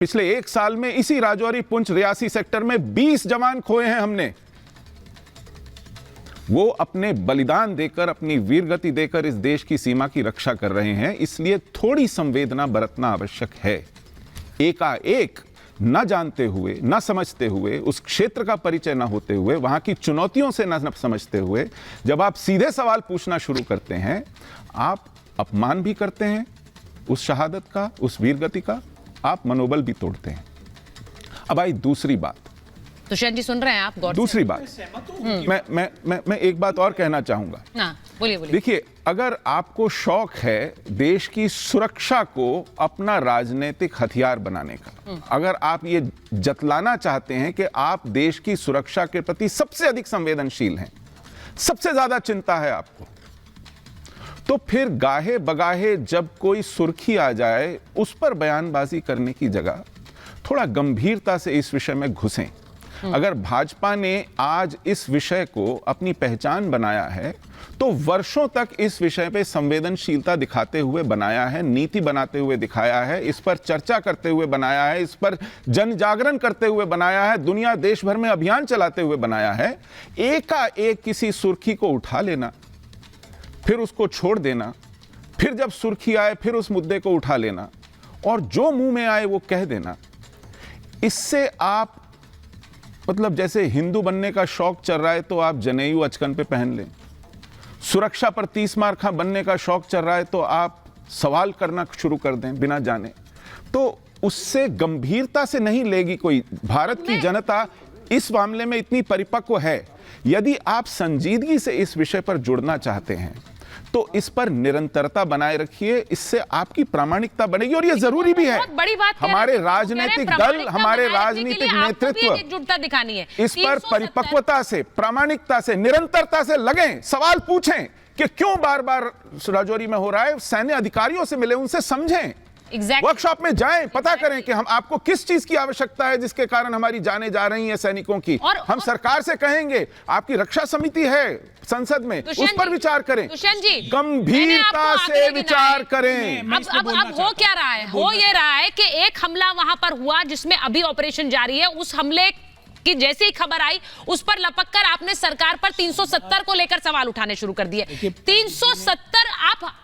पिछले एक साल में इसी राजौरी पुंछ रियासी सेक्टर में 20 जवान खोए हैं हमने। वो अपने बलिदान देकर, अपनी वीरगति देकर इस देश की सीमा की रक्षा कर रहे हैं, इसलिए थोड़ी संवेदना बरतना आवश्यक है। एकाएक न जानते हुए, न समझते हुए, उस क्षेत्र का परिचय न होते हुए, वहां की चुनौतियों से न समझते हुए जब आप सीधे सवाल पूछना शुरू करते हैं, आप अपमान भी करते हैं उस शहादत का, उस वीरगति का, आप मनोबल भी तोड़ते हैं। अब आई दूसरी बात। दुष्यंत जी सुन रहे हैं आप गौर से? दूसरी बात मैं एक बात और कहना चाहूंगा। बोलिए बोलिए। देखिए, अगर आपको शौक है देश की सुरक्षा को अपना राजनीतिक हथियार बनाने का, अगर आप ये जतलाना चाहते हैं कि आप देश की सुरक्षा के प्रति सबसे अधिक संवेदनशील हैं, सबसे ज्यादा चिंता है आपको, तो फिर गाहे बगाहे जब कोई सुर्खी आ जाए उस पर बयानबाजी करने की जगह थोड़ा गंभीरता से इस विषय में घुसें। अगर भाजपा ने आज इस विषय को अपनी पहचान बनाया है तो वर्षों तक इस विषय पे संवेदनशीलता दिखाते हुए बनाया है, नीति बनाते हुए दिखाया है, इस पर चर्चा करते हुए बनाया है, इस पर जन जागरण करते हुए बनाया है, दुनिया देश भर में अभियान चलाते हुए बनाया है। एकाएक किसी सुर्खी को उठा लेना, फिर उसको छोड़ देना, फिर जब सुर्खी आए फिर उस मुद्दे को उठा लेना और जो मुंह में आए वो कह देना, इससे आप मतलब जैसे हिंदू बनने का शौक चल रहा है तो आप जनेऊ अचकन पे पहन लें, सुरक्षा पर 30 मार्का बनने का शौक चल रहा है तो आप सवाल करना शुरू कर दें बिना जाने, तो उससे गंभीरता से नहीं लेगी कोई। भारत की जनता इस मामले में इतनी परिपक्व है। यदि आप संजीदगी से इस विषय पर जुड़ना चाहते हैं तो इस पर निरंतरता बनाए रखिए, इससे आपकी प्रामाणिकता बनेगी और ये जरूरी भी है। बड़ी बात हमारे राजनीतिक दल, हमारे राजनीतिक नेतृत्व एकजुटता दिखानी है, इस पर परिपक्वता से, प्रामाणिकता से, निरंतरता से लगें, सवाल पूछें कि क्यों बार बार राजौरी में हो रहा है, सैन्य अधिकारियों से मिले, उनसे समझें, वर्कशॉप में जाएं, पता करें कि हम आपको किस चीज की आवश्यकता है जिसके कारण हमारी जानें जा रही हैं सैनिकों की। हम सरकार से कहेंगे, आपकी रक्षा समिति है संसद में, उस पर विचार करें, गंभीरता से विचार करें। अब हो क्या रहा है? हो ये रहा है कि एक हमला वहां पर हुआ जिसमें अभी ऑपरेशन जारी है, उस हमले कि जैसे ही खबर आई उस पर लपककर आपने सरकार पर 370 को लेकर सवाल उठाने शुरू कर दिए। 370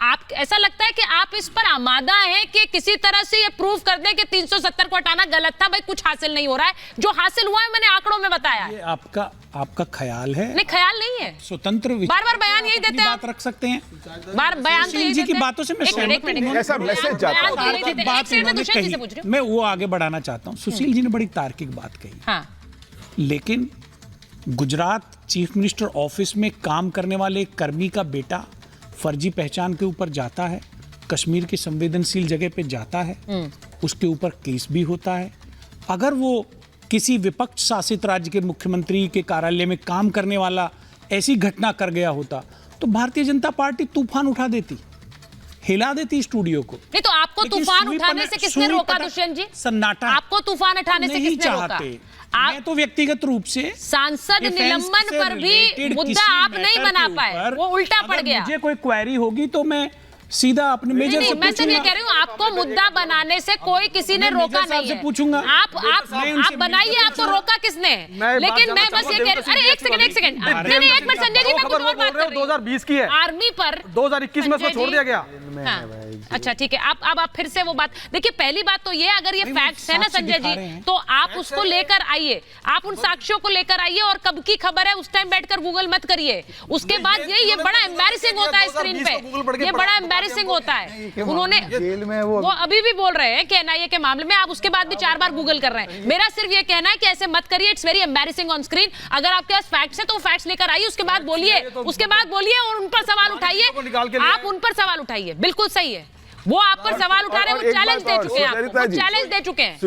आप ऐसा लगता है कि आप इस पर आमादा हैं कि किसी तरह से ये प्रूव कर दें कि 370 को हटाना गलत था। भाई कुछ हासिल नहीं हो रहा है, जो हासिल हुआ है मैंने आंकड़ों में बताया। ये आपका ख्याल है? नहीं, ख्याल नहीं है, स्वतंत्र बार बार बयान यही देते हैं, बात रख सकते हैं, बार बयान सुशील जी की बातों से मैं ऐसा मैसेज जाता है, मैं वो आगे बढ़ाना चाहता हूँ। सुशील जी ने बड़ी तार्किक बात कही, हाँ, लेकिन गुजरात चीफ मिनिस्टर ऑफिस में काम करने वाले एक कर्मी का बेटा फर्जी पहचान के ऊपर जाता है, कश्मीर की संवेदनशील जगह पे जाता है, उसके ऊपर केस भी होता है। अगर वो किसी विपक्ष शासित राज्य के मुख्यमंत्री के कार्यालय में काम करने वाला ऐसी घटना कर गया होता तो भारतीय जनता पार्टी तूफान उठा देती, हिला देती स्टूडियो को। नहीं तो आपको तूफान उठाने से किसने रोका दुष्यंत जी? सन्नाटा। आपको तूफान उठाने से किसने रोका? मैं तो व्यक्तिगत रूप से सांसद निलंबन पर भी मुद्दा आप नहीं बना पाए, वो उल्टा पड़ गया। मुझे कोई क्वेरी होगी तो मैं सीधा अपने मेजर से मैं सिर्फ ये कह रही हूँ, आपको मुद्दा बनाने से कोई किसी ने रोका नहीं है। पूछूंगा आप बनाइए, आपको रोका किसने? लेकिन मैं बस ये कह रही हूँ, अरे एक सेकंड नहीं, एक मिनट संजय जी, मैं कुछ और बात कर रही हूँ। 2020 की है, आर्मी पर 2021 में उसको छोड़ दिया गया। अच्छा ठीक है, अब आप फिर से वो बात देखिए। पहली बात तो ये, अगर ये फैक्ट्स है ना संजय जी, तो आप उसको लेकर आइए, आप उन साक्ष्यों को लेकर आइए और कब की खबर है उस टाइम बैठकर गूगल मत करिए। उसके बाद ये बड़ा एम्बैरेसिंग होता है स्क्रीन पे, ये बड़ा एम्बैरेसिंग होता है। उन्होंने वो अभी भी बोल रहे हैं कि एनआईए के मामले में, आप उसके बाद भी 4 बार गूगल कर रहे हैं। मेरा सिर्फ ये कहना है कि ऐसे मत करिए, it's very embarrassing on screen. अगर आपके पास फैक्ट्स है तो फैक्ट्स लेकर आइए, उसके बाद बोलिए और उन पर सवाल उठाइए। आप उन पर सवाल उठाइए, बिल्कुल सही है, वो आप पर सवाल उठा रहे हैं, वो चैलेंज दे चुके हैं,